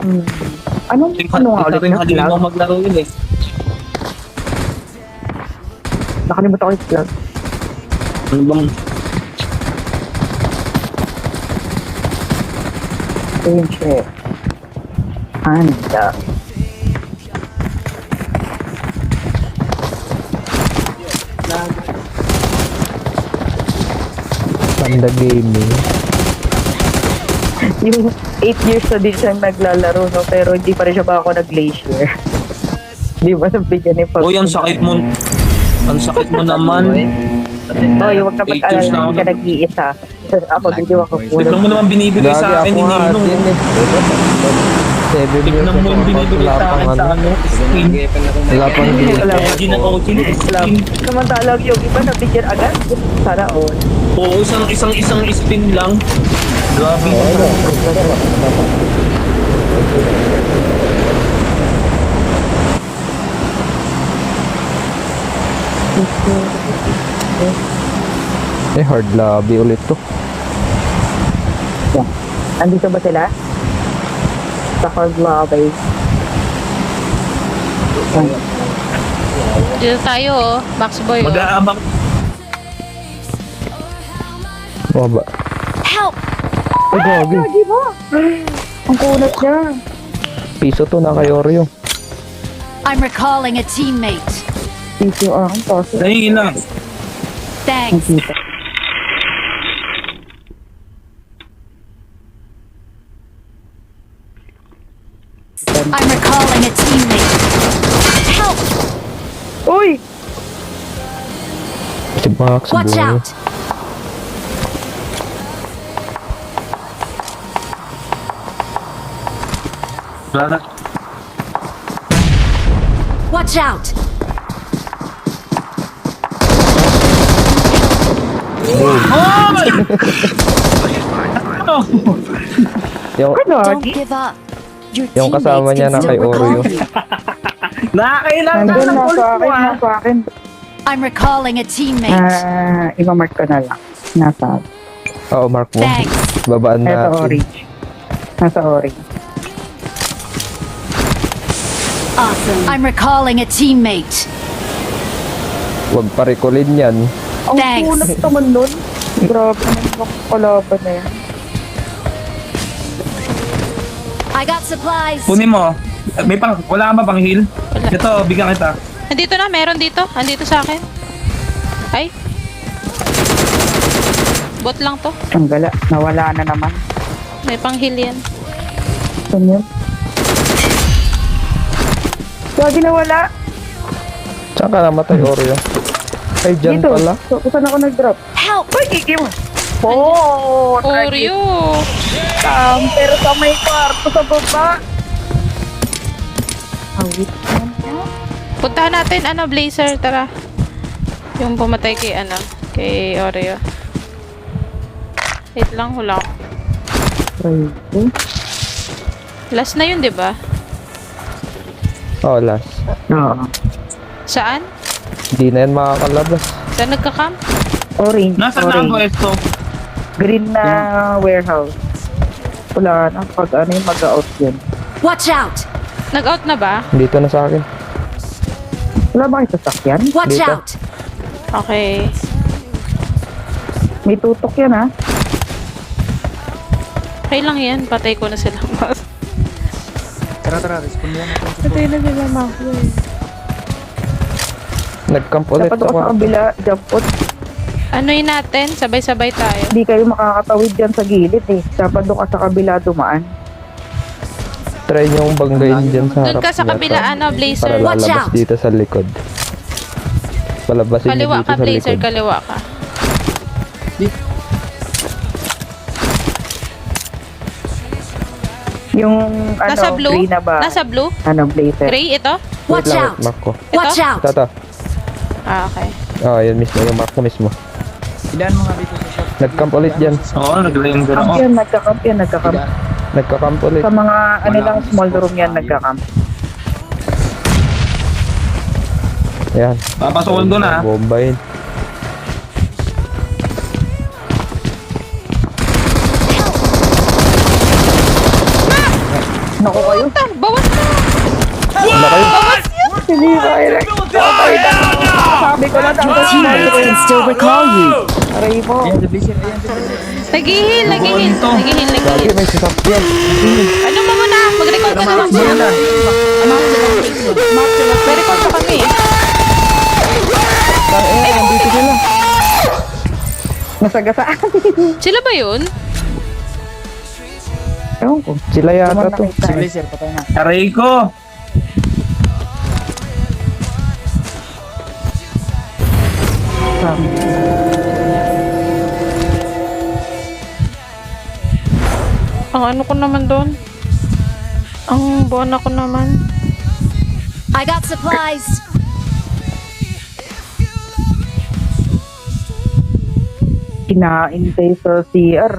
Hmm. Ano nga ulit rin na halilin flag? mo maglaro yun eh. Nakalimutan ko yung flag. Ano bang... Danger. Handa. Panda Gaming. Yung 8 years na din siyang naglalaro, no? Pero hindi pa rin siya baka ako nag-glacier. Di ba nabigyan ni Pag? Uy, ang sakit mo. Ang sakit mo naman. Oy, huwag ka 8 years mag-alala, na ako. hindi ka nag-iisa. Ako, hindi ako Tignan mo naman binibigay Lagi sa akin ako ni nga Ninong. din eh. 7 years Tignan mo yung binibigay sa akin sa ano. Skin. Wala pang OG na OG na skin. Samantalang yung iba nabigyan agad. Sana all. Oo, isang spin lang. Grabe. hard lobby ulit to. Andito ba sila? Sa hard lobby. Dito tayo, oh. Max Boy, oh. Mag-aabang. Baba. Help! Ay, gagi. Lagi ba? Ang kunat niya. Piso to na kay Oreo. I'm recalling a teammate. Piso ang toso. Dahil lang. Thanks. I'm recalling a teammate. Help! Uy! Si Max Watch Boy. out! Wala na. Watch out! Yung, Ano? Don't give up. Your yung kasama teammates niya can na kay still recall Oreo. you. Nakakailangan Nandun ng na ulit sa mo akin, ah. nasa akin. I'm recalling a teammate. Iba-mark ko na lang. Nasa, Oo, mark mo. Thanks. Babaan eto natin. orange. Nasa orange. Awesome. I'm recalling a teammate. Huwag parikulin yan. Ang Thanks. kunat naman nun. Grabe naman yung kalaban na yan. I got supplies. Kunin mo. May pang, wala ka ba pang heal? Wala. Ito, bigyan kita. Andito na, meron dito. Andito sa akin. Ay. Bot lang to. Ang gala. Nawala na naman. May pang-heal yan. Saan yun? Lagi nawala. Saan ka namatay, Oreo? Ay, dyan Dito. pala. So, saan ako nag-drop? Help! Uy, kikim! Oh! Oreo! Pero sa may kwarto sa baba. Awit naman yan. Puntahan natin, Blazer, tara. Yung pumatay kay, kay Oreo. Wait lang, hula ko. Crazy. Last na yun, di ba? Oh, last. Oo. Saan? Hindi na yan makakalabas. Saan nagka-camp? Orange. Nasaan na ang orange. pwesto? Green na warehouse. Wala na. Pag ano yung mag-out yun. Watch out! Nag-out na ba? Dito na sa akin. Wala ba kayo sasakyan? Watch Dito. out! Okay. May tutok yan ha. Okay lang yan. Patay ko na sila. Tara, respond mo natin. Patay na sila, Mako. Nag-camp ulit Dapat ako sa ako. kabila. Jump out. Ano yun natin? Sabay-sabay tayo. Hindi kayo makakatawid dyan sa gilid eh. Dapat doon ka sa kabila dumaan. Try nyo yung banggayin dyan sa harap. Doon ka sa nila kabila, to. Blazer. Para Watch lalabas out! dito sa likod. Palabasin nyo Kaliwa dito ka, sa Blazer. likod. Kaliwa ka. Yung Nasa ano, blue? green na ba? Nasa blue? Ano, blazer. Gray ito? Wait Watch lang, out! mark ko. Watch out! Ito. Ah, okay. Oh, yun mismo. Yung mark ko mismo. Ilan mo nga dito sa shop? Nag-camp ulit dyan. Oo, nag-render Camp ako. yan, nagka-camp yan, nagka-camp. Ilan? Nagka-camp ulit. Sa mga ano lang, small room yan, nagka-camp. Yan. Papasokin ko na. Bombayin. Naku kayo, puta! Bawas na! Wala kayo. Hindi kaya. Sabi ko na dapat Teammates can still recall you. Aray mo. Ayan, the blazer. Ayan, the blazer. Nag-heal! Bubuuin to. Lagi may sasakyan. Ano mo muna? Mag-record ka naman Sige muna. na. May record pa kami. Nandito sila. Nasagasaan. Sila ba yun? Ewan ko. Sila yata to. Si blazer, patay na. Aray ko. Ang ano ko naman doon? Ang buwan ako naman. I got supplies. Kinain tayo sa CR.